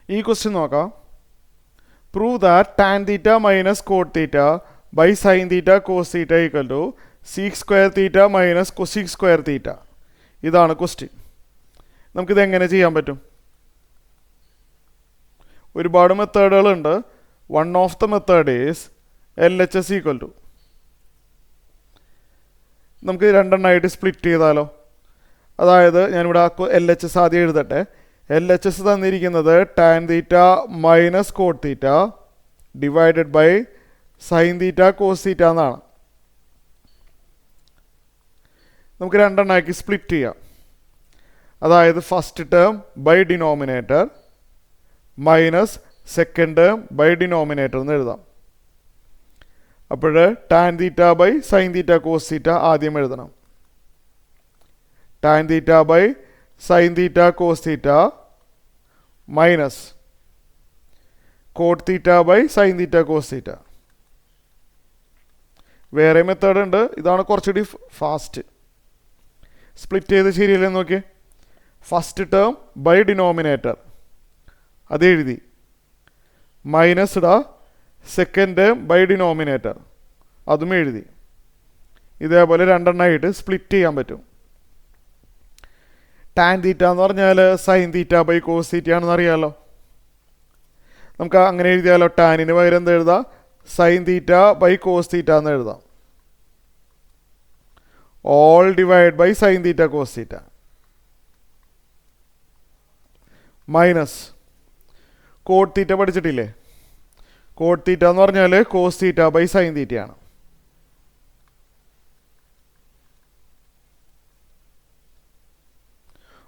ഈ ക്വസ്റ്റ്യൻ നോക്കാം. Prove that tan theta minus cot theta by sign theta cos theta equal to sec square theta minus cosec square theta. ഇതാണ് question. നമുക്കിത് എങ്ങനെ ചെയ്യാൻ പറ്റും? ഒരുപാട് മെത്തേഡുകളുണ്ട്. One of the method is LHS equal to, നമുക്ക് രണ്ടെണ്ണമായിട്ട് സ്പ്ലിറ്റ് ചെയ്താലോ? അതായത് ഞാനിവിടെ LHS ആദ്യം എഴുതട്ടെ. LHS തന്നിരിക്കുന്നത് tan theta minus cot theta divided by sign theta cos theta എന്നാണ്. നമുക്ക് രണ്ടെണ്ണമാക്കി സ്പ്ലിറ്റ് ചെയ്യാം. അതായത് first term by denominator minus second term by denominator എന്ന് എഴുതാം. അപ്പോൾ tan theta by sign theta cos theta ആദ്യം എഴുതണം. Tan theta by sign theta cos theta minus cot theta by sign theta cos theta. വേറെ method ഉണ്ട്, ഇതാണ് കുറച്ചുകൂടി fast. Split ചെയ്ത് ശരിയല്ലെന്ന് നോക്കിയേ. ഫസ്റ്റ് ടേം ബൈ ഡിനോമിനേറ്റർ അത് എഴുതി, മൈനസ് ഇടാ സെക്കൻഡ് ടേം ബൈ ഡിനോമിനേറ്റർ അതും എഴുതി. ഇതേപോലെ രണ്ടെണ്ണമായിട്ട് സ്പ്ലിറ്റ് ചെയ്യാൻ പറ്റും. ടാൻ തീറ്റ എന്ന് പറഞ്ഞാൽ sin theta by cos theta ആണെന്ന് അറിയാമല്ലോ. നമുക്ക് അങ്ങനെ എഴുതിയാലോ? ടാനിന് പകരം എന്ത് എഴുതാം? Sin theta by cos theta എന്ന് എഴുതാം. All divide by sign theta cos theta minus cot theta പഠിച്ചിട്ടില്ലേ? കോട്ട് തീറ്റ എന്ന് പറഞ്ഞാൽ കോസ് തീറ്റ ബൈ സൈൻ തീറ്റയാണ്.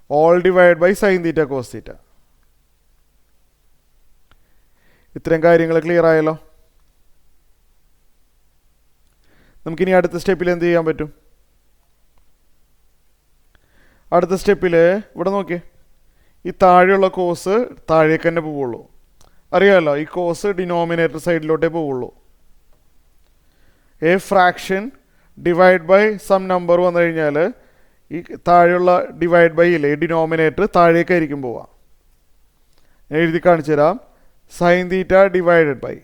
All divide by sign theta cos theta. ഇത്രയും കാര്യങ്ങൾ ക്ലിയർ ആയല്ലോ. നമുക്കിനി അടുത്ത സ്റ്റെപ്പിൽ എന്ത് ചെയ്യാൻ പറ്റും? അടുത്ത സ്റ്റെപ്പിൽ ഇവിടെ നോക്കിയേ, ഈ താഴെയുള്ള കോസ് താഴേക്ക് തന്നെ പോവുള്ളൂ. അറിയാമല്ലോ, ഈ കോസ് ഡിനോമിനേറ്റർ സൈഡിലോട്ടേ പോവുള്ളൂ. A fraction divide by some number വന്നു കഴിഞ്ഞാൽ ഈ താഴെയുള്ള ഡിവൈഡ് ബൈ ഇല്ലേ, ഡിനോമിനേറ്റർ താഴേക്കായിരിക്കും പോവുക. ഞാൻ എഴുതി കാണിച്ചു തരാം. സൈൻ തീറ്റ ഡിവൈഡഡ് ബൈ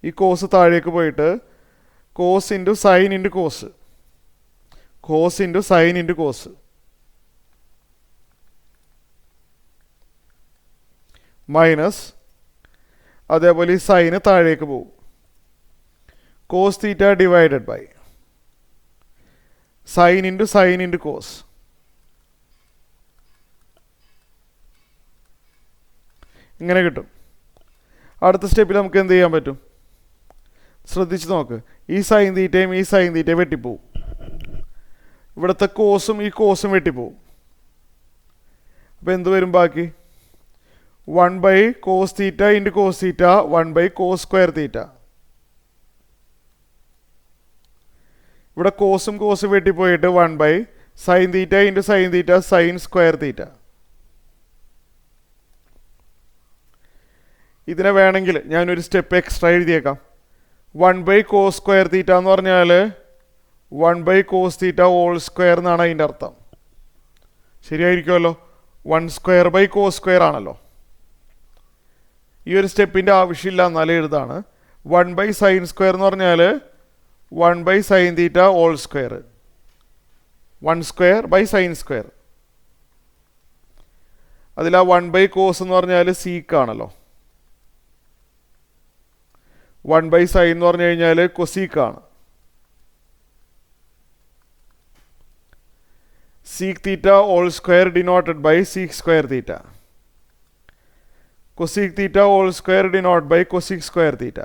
ഈ കോസ് താഴേക്ക് പോയിട്ട് cos into sine into cos, cos into sine into cos minus അതേപോലെ ഈ സൈന് താഴേക്ക് പോകും. Cos theta divided by sine into sine into cos. ഇങ്ങനെ കിട്ടും. അടുത്ത സ്റ്റെപ്പിൽ നമുക്ക് എന്ത് ചെയ്യാൻ പറ്റും? ശ്രദ്ധിച്ച് നോക്ക്. ഈ സൈൻ തീറ്റയും ഈ സൈൻ തീറ്റയും വെട്ടിപ്പോവും. ഇവിടുത്തെ കോസും ഈ കോസും വെട്ടിപ്പോവും. അപ്പോൾ എന്ത് വരും ബാക്കി? 1 by cos theta into cos theta 1 by cos square theta. ഇവിടെ കോസും കോസും വെട്ടിപ്പോയിട്ട് 1 by sign theta into sin theta sin square theta. ഇതിനെ വേണമെങ്കിൽ ഞാനൊരു സ്റ്റെപ്പ് എക്സ്ട്രാ എഴുതിയേക്കാം. 1 ബൈ കോസ് സ്ക്വയർ തീറ്റ എന്ന് പറഞ്ഞാൽ 1 by cos theta whole square എന്നാണ് അതിൻ്റെ അർത്ഥം. ശരിയായിരിക്കുമല്ലോ? 1 സ്ക്വയർ ബൈ കോസ് സ്ക്വയർ ആണല്ലോ. ഈ ഒരു സ്റ്റെപ്പിൻ്റെ ആവശ്യമില്ല, എന്നാലും എഴുതാണ്. 1 ബൈ സൈൻ സ്ക്വയർ എന്ന് പറഞ്ഞാൽ 1 by sign theta whole square, 1 square by sine square. അതിൽ ആ 1 ബൈ കോസ് എന്ന് പറഞ്ഞാൽ സീക്ക് ആണല്ലോ. 1 ബൈ സൈൻ എന്ന് പറഞ്ഞു കഴിഞ്ഞാൽ കൊസീക്കാണ്. Sec theta whole square denoted by sec square theta. Cosec theta whole square denote by cosec square theta.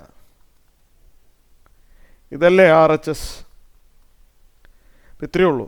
ഇതല്ലേ RHS? ഇത്രയേ ഉള്ളൂ.